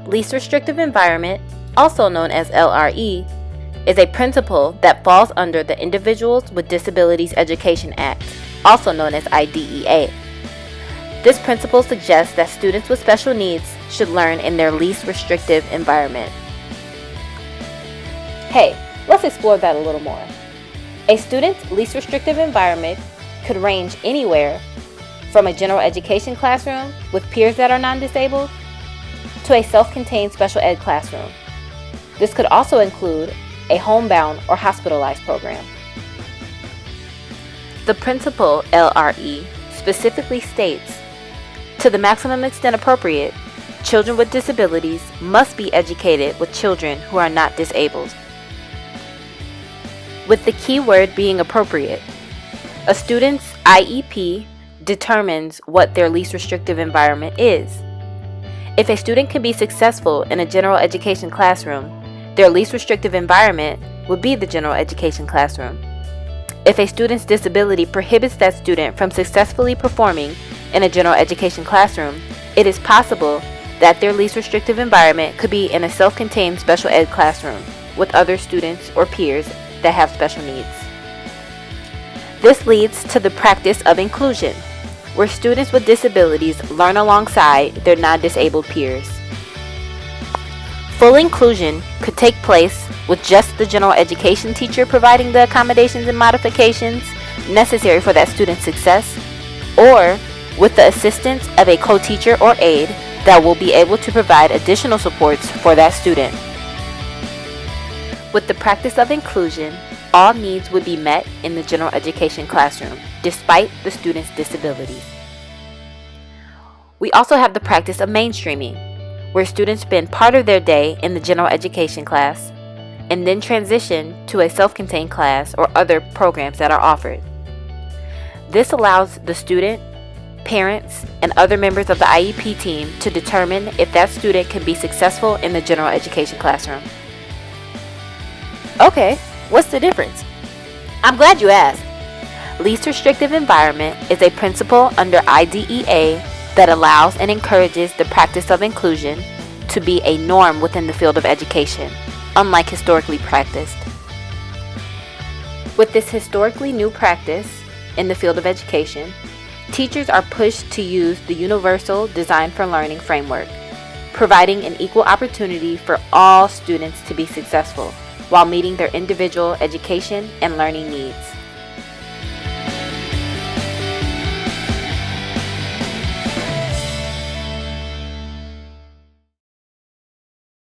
Least restrictive environment, also known as LRE, is a principle that falls under the Individuals with Disabilities Education Act, also known as IDEA. This principle suggests that students with special needs should learn in their least restrictive environment. Hey, let's explore that a little more. A student's least restrictive environment could range anywhere from a general education classroom with peers that are non-disabled to a self-contained special ed classroom. This could also include a homebound or hospitalized program. The principle LRE specifically states, to the maximum extent appropriate, children with disabilities must be educated with children who are not disabled. With the key word being appropriate, a student's IEP determines what their least restrictive environment is. If a student can be successful in a general education classroom, their least restrictive environment would be the general education classroom. If a student's disability prohibits that student from successfully performing in a general education classroom, it is possible that their least restrictive environment could be in a self-contained special ed classroom with other students or peers that have special needs. This leads to the practice of inclusion, where students with disabilities learn alongside their non-disabled peers. Full inclusion could take place with just the general education teacher providing the accommodations and modifications necessary for that student's success, or with the assistance of a co-teacher or aide that will be able to provide additional supports for that student. With the practice of inclusion, all needs would be met in the general education classroom, despite the student's disabilities. We also have the practice of mainstreaming, where students spend part of their day in the general education class and then transition to a self-contained class or other programs that are offered. This allows the student, parents, and other members of the IEP team to determine if that student can be successful in the general education classroom. Okay, what's the difference? I'm glad you asked. Least restrictive environment is a principle under IDEA that allows and encourages the practice of inclusion to be a norm within the field of education, unlike historically practiced. With this historically new practice in the field of education, teachers are pushed to use the Universal Design for Learning framework, providing an equal opportunity for all students to be successful while meeting their individual education and learning needs.